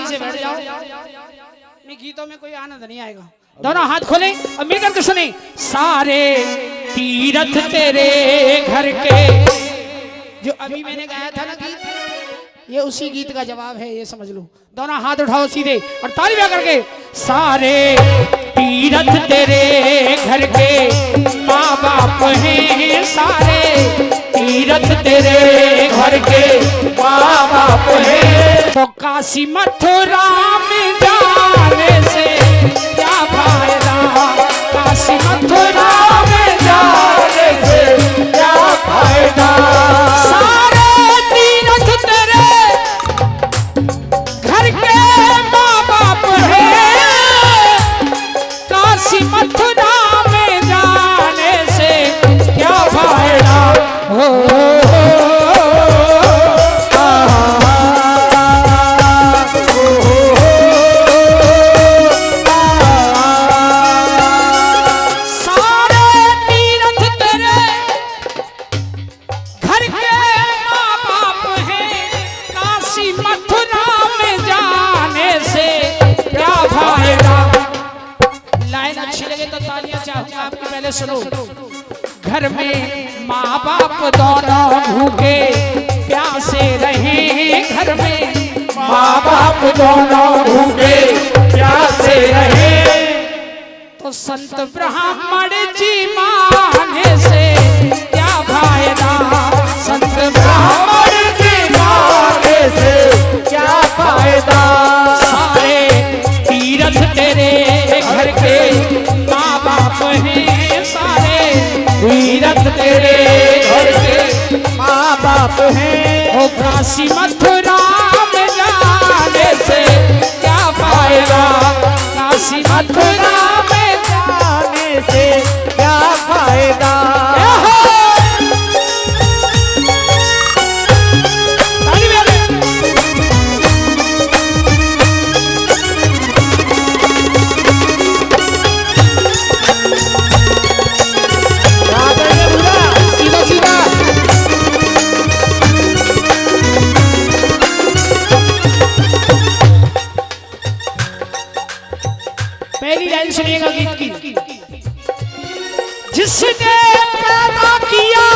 सही से बैठ जाओ, इन गीतों में कोई आनंद नहीं आएगा। दोनों हाथ खोले और मिलकर के सुने। सारे तीरथ तेरे घर के, जो अभी मैंने गाया था ना गीत, ये उसी गीत का जवाब है, ये समझ लो। दोनों हाथ उठाओ सीधे और ताली बजा करके। सारे तीरथ तेरे घर के माँ बाप हैं, सारे तीरथ तेरे घर के माँ बाप हैं, तो काशी मथुरा में जाने से क्या फायदा, काशी मथुरा में जाने से क्या फायदा। सारे तीरथ तेरे घर के माँ बाप हैं, काशी मथुरा में जाने से क्या फायदा। सुनो, घर में माँ बाप दोनों भूखे प्यासे रहे, घर में माँ बाप दोनों भूखे प्यासे रहे, तो संत ब्राह्मण जी माने से क्या फायदा, संत ब्राह्मण जी माने से क्या फायदा। सारे तीरथ तेरे घर के माँ बाप हैं, तीरथ तेरे घर के माँ बाप हैं, ओ काशी मथुरा में जाने से क्या फायदा, काशी मथुरा में जाने से क्या फायदा। पहली लाइन सुनिएगा गीत की। जिसने पैदा किया,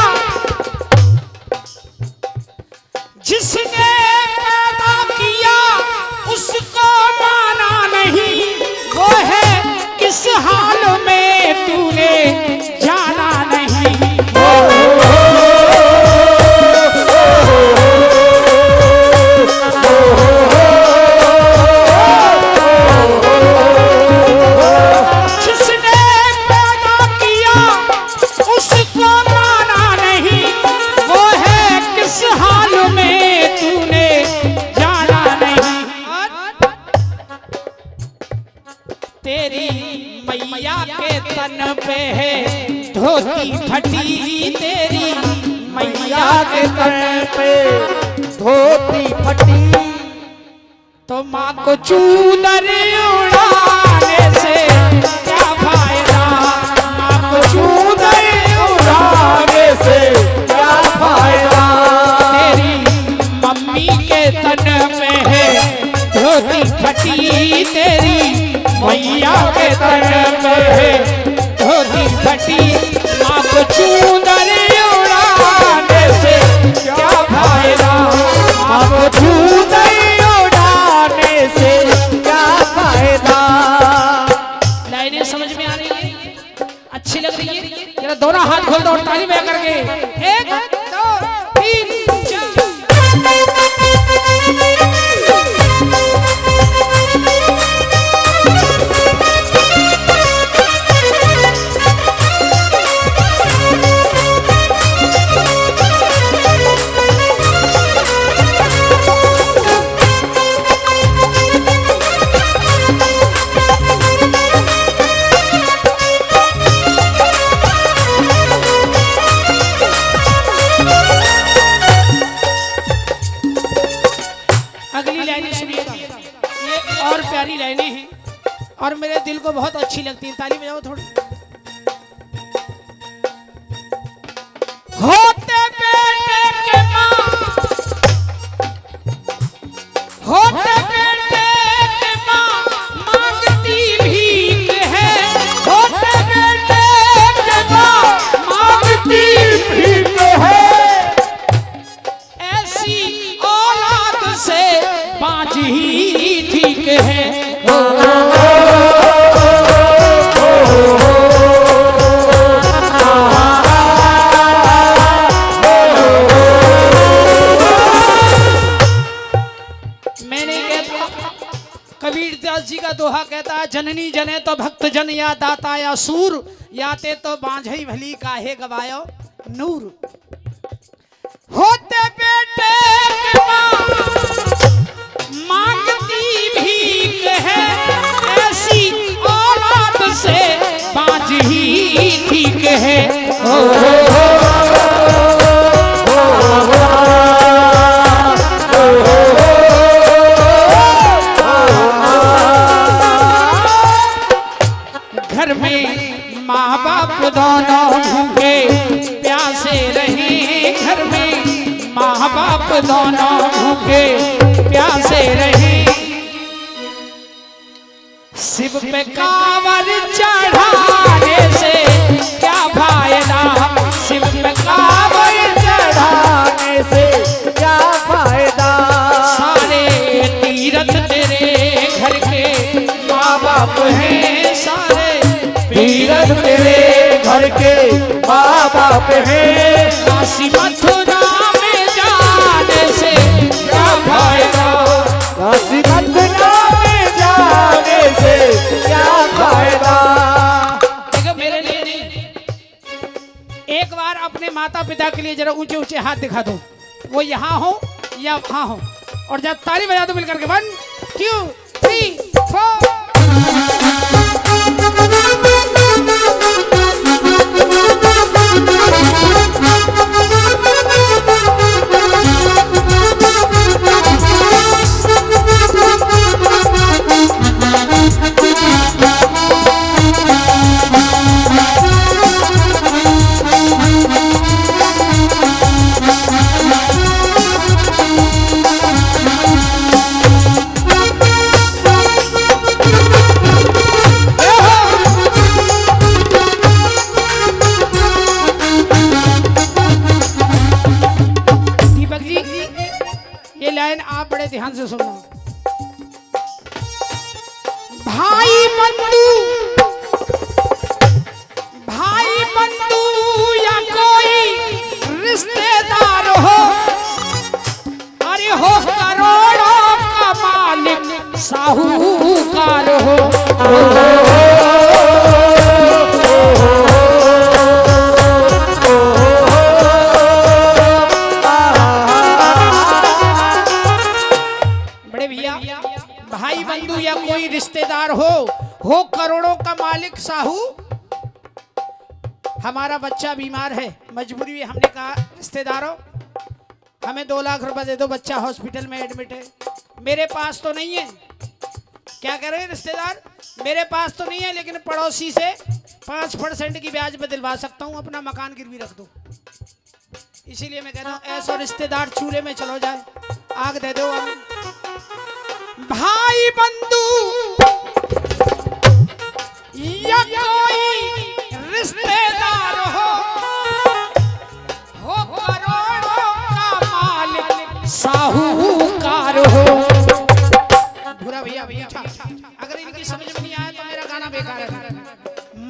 जिसने पैदा किया उसको माना नहीं, वो है किस हाल में तूने जाना नहीं। तेरी मैया के तन पे है धोती फटी, तेरी मैया के तन पे धोती फटी, तो माँ को चूदर उड़ाने से क्या फायदा, माँ को चूदर उड़ाने से क्या फायदा। तेरी मम्मी के तन पे है धोती फटी, तेरी मैया के तन पे है धोती फटी, माँ को चूदर उड़ाने से क्या फायदा, माँ को चूदर उड़ाने से क्या फायदा। लाइनें समझ में आ रही है, अच्छी लग रही है, जरा दोनों हाथ खोल दो और ताली बजा करके। 1 2 3 4। प्यारी लाइनें हैं और मेरे दिल को बहुत अच्छी लगती हैं। ताली बजाओ थोड़ी। होते बेटे के माँ, होते बेटे है। कबीरदास जी का दोहा कहता है, जननी जने तो भक्त जन या दाता या सूर, याते तो बांझई भली काहे गवायो नूर। होते बेटे के मां मांगती भीख है, ऐसी औलाद से बांझ ही ठीक है। घर में माँ बाप दोनों भूखे प्यासे रहे, घर में माँ बाप दोनों भूखे प्यासे रहे। शिव पे कांवर चढ़ाने से क्या फायदा, शिव पे कांवर चढ़ाने से क्या फायदा। सारे तीरथ तेरे घर के माँ बाप हैं, सारे तीरथ तेरे घर के माँ बाप हैं। काशी मथुरा में जाने से क्या फायदा, काशी मथुरा में जाने से क्या फायदा। देखो मेरे लिए नहीं, एक बार अपने माता पिता के लिए जरा ऊंचे ऊंचे हाथ दिखा दो, वो यहाँ हो या वहाँ हो, और जब ताली बजा दो मिलकर के 1 2 3 4। आप बड़े ध्यान से सुनना। भाई बंधु या कोई रिश्तेदार हो, अरे हो करोड़ों का मालिक साहूकार हो। भाई बंधु या कोई रिश्तेदार हो करोड़ों का मालिक साहू। हमारा बच्चा बीमार है, मजबूरी में हमने कहा रिश्तेदारों हमें 2 लाख रुपए दे दो, बच्चा हॉस्पिटल में एडमिट है। मेरे पास तो नहीं है, क्या कह रहे हैं रिश्तेदार, मेरे पास तो नहीं है, लेकिन पड़ोसी से 5% की ब्याज में दिलवा सकता हूँ, अपना मकान गिरवी रख दो। इसीलिए मैं कह रहा हूँ ऐसा रिश्तेदार चूल्हे में चलो जाए, आग दे दो। भाई बंधु या कोई रिश्तेदार हो करोड़ों का मालिक साहूकार हो। बुरा भैया अगर इनकी समझ में नहीं आया तो मेरा गाना बेकार है।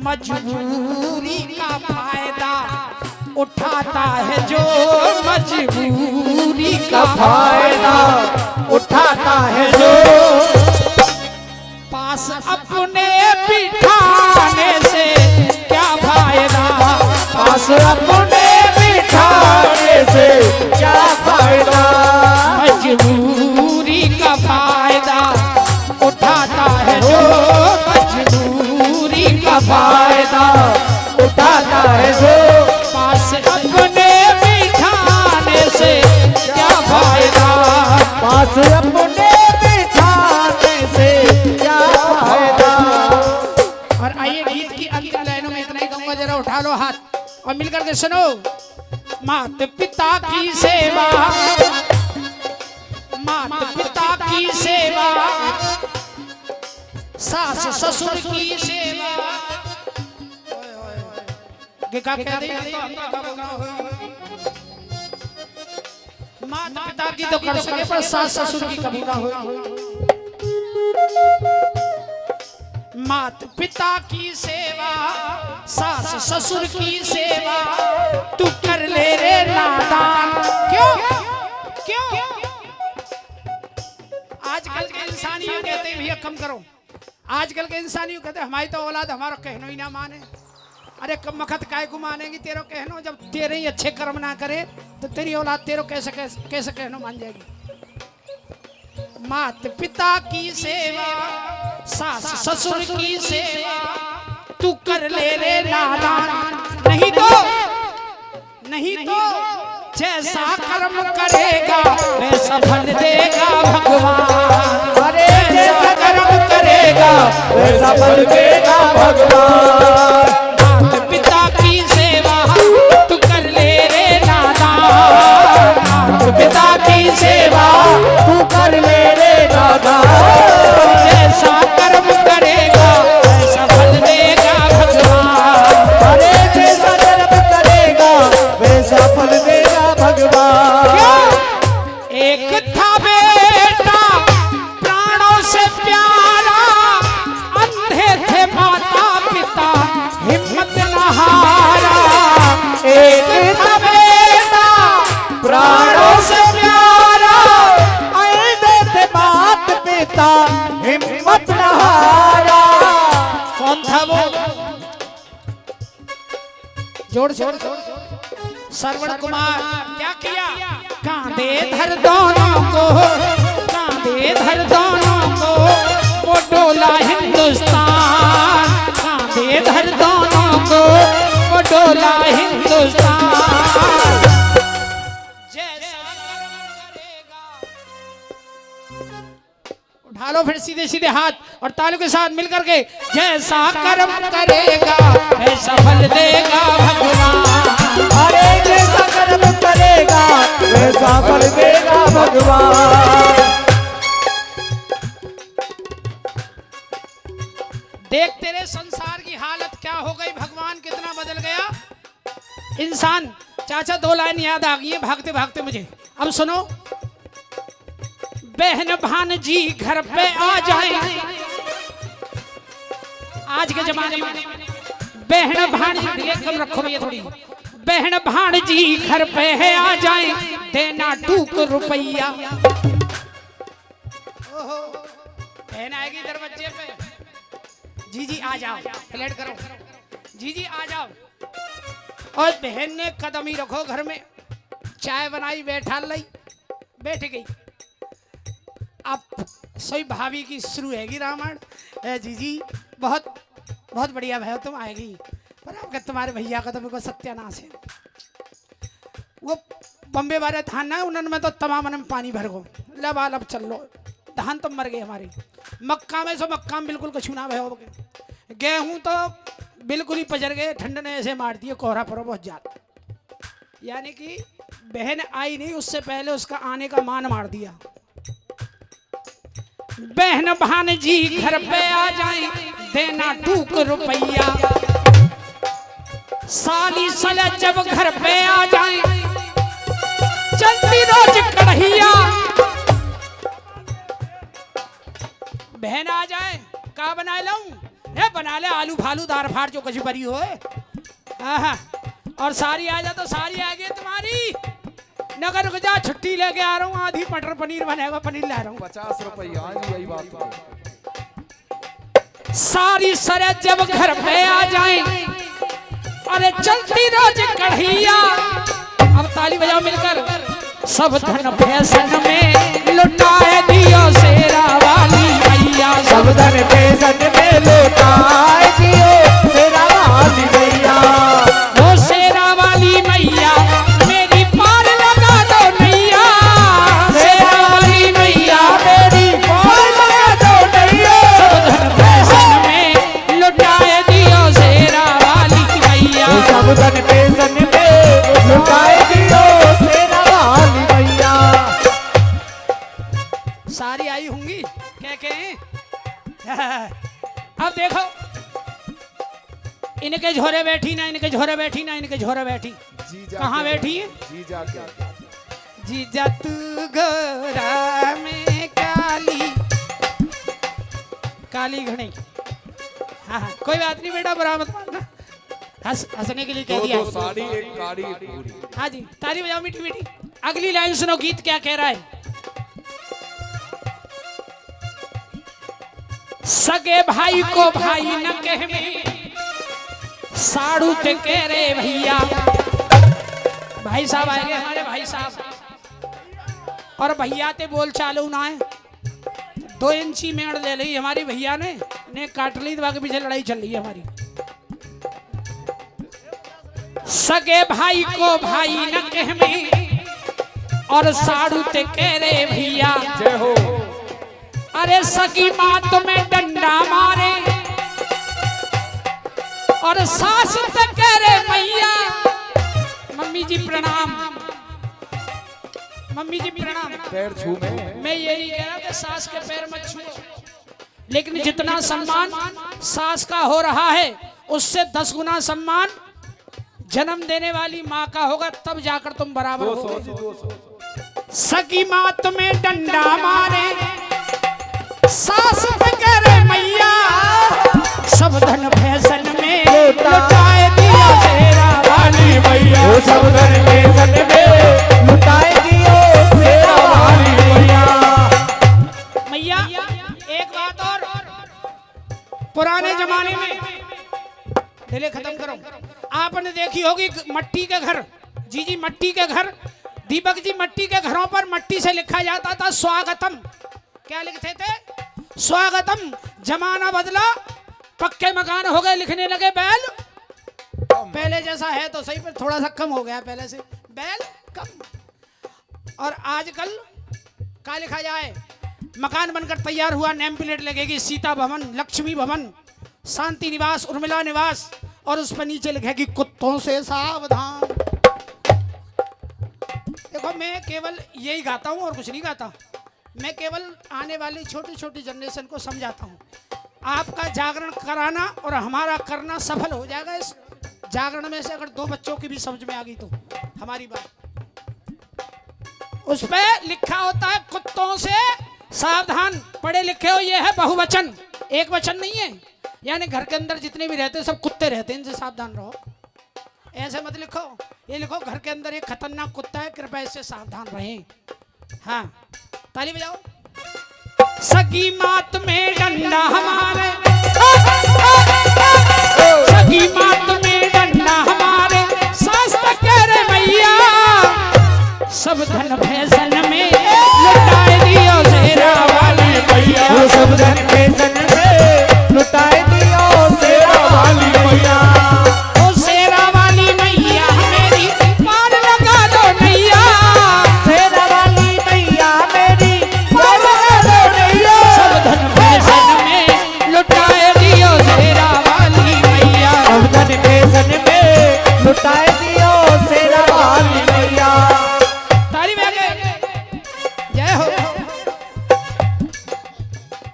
मजबूरी का फायदा उठाता है जो, मजबूरी का फायदा उठाता है जो, पास अपने बिठाने से क्या फायदा, पास अपने बिठाने से क्या फायदा। मजबूरी का फायदा उठाता है जो, मजबूरी का फायदा उठाता है जो, पास अपने बिठाने से क्या फायदा, पास अपने बिठाने से क्या फायदा। और आइए गीत की अंतिम लाइनों में इतना ही कहूंगा, जरा उठा लो हाथ और मिलकर के सुनो। माता पिता की सेवा, माता पिता की सेवा, सास ससुर की सेवा। क्या कह रही है, माता पिता की तो कर सके पर सास ससुर की कभी ना हो। मात पिता की सेवा, सास ससुर की सेवा तू कर ले रे नादान। क्यों क्यों आजकल के इंसान ये कहते हैं भैया कम करो। आजकल के इंसान ये कहते हैं हमारी तो औलाद हमारा कहनो ही ना माने। अरे कम वक्त काय को मानेगी तेरो कहनो, जब तेरे ही अच्छे कर्म ना करे तो तेरी औलाद तेरो कैसे कहनो मान जाएगी। मात पिता की सेवा, सास ससुर की सेवा तू कर ले रे नादान। नहीं तो जैसा कर्म करेगा वैसा फल देगा भगवान। अरे जैसा कर्म करेगा वैसा फल देगा भगवान। मात पिता की सेवा तू कर ले रे नादान। मात पिता की सेवा तू कर ले रे नादान। जैसा कर्म करेगा वैसा फल देगा भगवान। अरे जैसा कर्म करेगा वैसा फल देगा भगवान। एक था बेटा प्राणों से प्यारा, अंधे थे माता पिता हिम्मत न हारा। एक था बेटा प्राणों से प्यारा, अंधे थे माता पिता हिम्मत न हारा। कौन था वो? जोड़ श्रवण कुमार। क्या किया? कांधे धर दोनों को, कांधे धर दोनों को वो डोला हिंदुस्तान। कांधे धर दोनों को वो डोला हिंदुस्तान। जैसा कर्म करेगा, उठा लो फिर सीधे सीधे हाथ और तालियों के साथ मिलकर के। जैसा कर्म करेगा ऐसा फल देगा भगवान। अरे जैसा कर्म करेगा वैसा फल देगा भगवान। देख तेरे संसार की हालत क्या हो गई, भगवान कितना बदल गया इंसान। चाचा दो लाइन याद आ गई है भागते भागते मुझे, अब सुनो। बहन भांजी घर पे आ जाए, आज के जमाने में बहन भांजी, डिले कम रखो भैया थोड़ी। बहन भांजी घर पे है आ जाए, देना 2 रुपया। बहन आएगी दरवाजे पे, जी आ जाओ, प्लेट करो, जी आ जाओ। और बहन ने कदम ही रखो घर में, चाय बनाई बैठा लाई, बैठ गई। अब सोई भाभी की शुरू हैगी रामायण। जी बहुत बहुत बढ़िया भाई तुम आएगी, पर आपका तुम्हारे भैया का तो मेरे को सत्यानाश है। वो बम्बे वाले धान ना उन्होंने में तो तमाम में पानी भर गो, लब चल लो, धान तो मर गए हमारी। मक्का में सो मक्का में बिल्कुल कुछ ना भयो, गेहूं तो बिल्कुल ही पजर गए, ठंड ने ऐसे मार दिए, कोहरा पड़ो बहुत ज्यादा। यानी कि बहन आई नहीं उससे पहले उसका आने का मान मार दिया। बहन भांजी घर पे आ जाए, देना 2 रुपया। साली सले जब घर पे आ जाए, चलती रोज कढ़ैया। बहन आ जाए का बना लाऊं? बना ले आलू फालू दार फाड़ जो कुछ बरी हो। और सारी आ जा तो सारी आ गई तुम्हारी। नगर रुक जा, छुट्टी लेके आ रहा हूँ, आधी मटर पनीर बनेगा, पनीर ला रहा हूँ। 50 रुपया, यही बात। सारी सरे जब घर पे आ जाए, अरे चलती रोज कढ़ैया। अब ताली बजाओ मिलकर। सब धन फैशन में लुटाए दियो शेरा वाली मैया। सब धन फैशन में लुटाए दियो शेरा वाली मैया। वो शेरा वाली मैया मेरी पार लगा दो नैया। शेरा वाली मैया मेरी पार लगा दो नैया। सब धन फैशन में लुटाए दियो शेरा वाली मैया। सब धन फैशन में लुटाए दियो शेरा वाली मैया। सारी आई होंगी कह अब देखो, इनके झोरे बैठी ना, इनके झोरे बैठी ना, इनके झोरे बैठी। कहाँ बैठी है? जीजा तू गोरा में काली काली घड़ी। हाँ हाँ कोई बात नहीं बेटा, बुरा मत मानना, हंसने के लिए कह दो दिया। दो साड़ी, एक काड़ी, एक पूरी। हाँ जी, ताली बजाओ मीठी मीठी। अगली लाइन सुनो, गीत क्या कह रहा है। सगे भाई को भाई न कहवे, साड़ू ते कह रे भैया। भाई साहब आएंगे हमारे भाई साहब, और भैया ते बोल चालू ना है। 2 इंची मेड़ ले ली हमारी भैया ने काट ली, दबा के पीछे लड़ाई चल रही है हमारी। सगे भाई को भाई न कहवे, और साड़ू ते कह रे भैया। जय हो। अरे सगी माँ तुम्हें डंडा मारे, और सास ते कह रे मैया। मम्मी जी प्रणाम, मम्मी जी प्रणाम। पैर छू में। मैं ये नहीं कह रहा कि सास के पैर मत छुओ, लेकिन जितना सम्मान सास का हो रहा है, उससे 10 गुना सम्मान जन्म देने वाली माँ का होगा, तब जाकर तुम बराबर हो। 200। सगी माँ तुम्हें डंडा मारे, सास पे कह रे मैया। सब धन फैशन में लुटाए दियो शेरा वाली मैया। वो सब धन फैशन में लुटाए दियो शेरा वाली मैया। मैया एक बात और, पुराने जमाने में, पहले खत्म करो, आपने देखी होगी मट्टी के घर, जी मट्टी के घर, दीपक जी मट्टी के घरों पर मट्टी से लिखा जाता था स्वागतम। क्या लिखते थे? स्वागतम। जमाना बदला, पक्के मकान हो गए, लिखने लगे बैल। पहले जैसा है तो सही, पर थोड़ा सा कम हो गया पहले से, बैल कम। और आजकल क्या लिखा जाए? मकान बनकर तैयार हुआ, नेम प्लेट लगेगी सीता भवन, लक्ष्मी भवन, शांति निवास, उर्मिला निवास, और उस पर नीचे लिखेगी कुत्तों से सावधान। देखो मैं केवल यही गाता हूँ और कुछ नहीं गाता, मैं केवल आने वाली छोटी छोटी जनरेशन को समझाता हूँ। आपका जागरण कराना और हमारा करना सफल हो जाएगा। इस जागरण में से अगर 2 बच्चों की भी समझ में आ गई तो हमारी बात। उस पे लिखा होता है कुत्तों से सावधान। पढ़े लिखे हो, ये है बहुवचन, एक वचन नहीं है। यानी घर के अंदर जितने भी रहते हैं सब कुत्ते रहते हैं, इनसे सावधान रहो। ऐसे मत लिखो, ये लिखो घर के अंदर एक खतरनाक कुत्ता है, कृपया इससे सावधान रहें। हाँ ताली बजाओ। सगी मात में डंडा हमारे, सगी मात में डंडा हमारे, सास तक कह रे मैया। सब धन फैशन में लुटाए दियो शेरा वाली मैया। वो सब धन फैशन में लुटाए दियो शेरा वाली मैया। ओ शेरा वाली मैया मेरी, पार लगा दो नैया। शेरा वाली मैया मेरी, पार लगा दो नैया। सब धन फैशन में लुटाए दियो शेरा वाली मैया। सब धन फैशन में लुटाए दियो शेरा वाली मैया। ताली बजा के जय हो।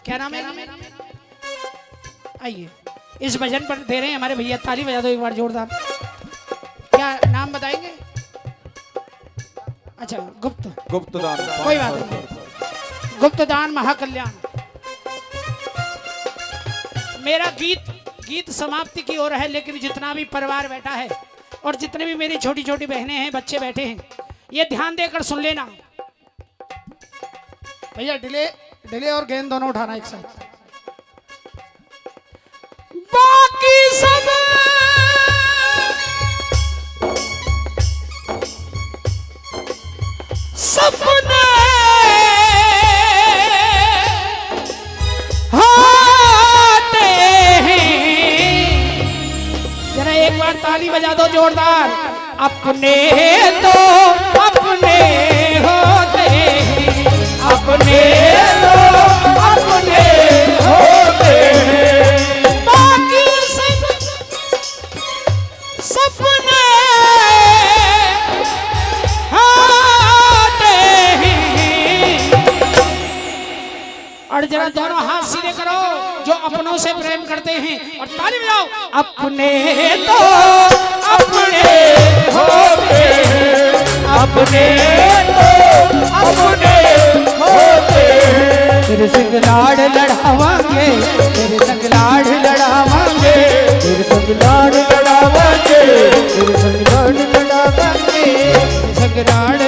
क्या नाम है? आइए इस भजन पर दे रहे हैं हमारे भैया, ताली बजा दो एक बार जोरदार। क्या नाम बताएंगे? अच्छा गुप्त, गुप्तदान। कोई बात नहीं, गुप्तदान महाकल्याण। मेरा गीत समाप्ति की ओर है, लेकिन जितना भी परिवार बैठा है और जितने भी मेरी छोटी छोटी बहनें हैं, बच्चे बैठे हैं, ये ध्यान देकर सुन लेना। भैया डिले और गेंद दोनों उठाना एक साथ। बाकी सब सपने होते हैं। जरा एक बार ताली बजा दो जोरदार। अपने तो अपने होते हैं, अपने तो अपने होते हैं। बाकी सब सपने होते हैं। और जरा दोनों हाथ सीधे करो जो अपनों से प्रेम करते हैं, और ताली बजाओ। अपने तो अपने होते हैं, अपने तो अपने होते हैं। तेरे संग लाड़ लड़ावांगे, तेरे संग लाड़ लड़ावांगे। सिंगराड़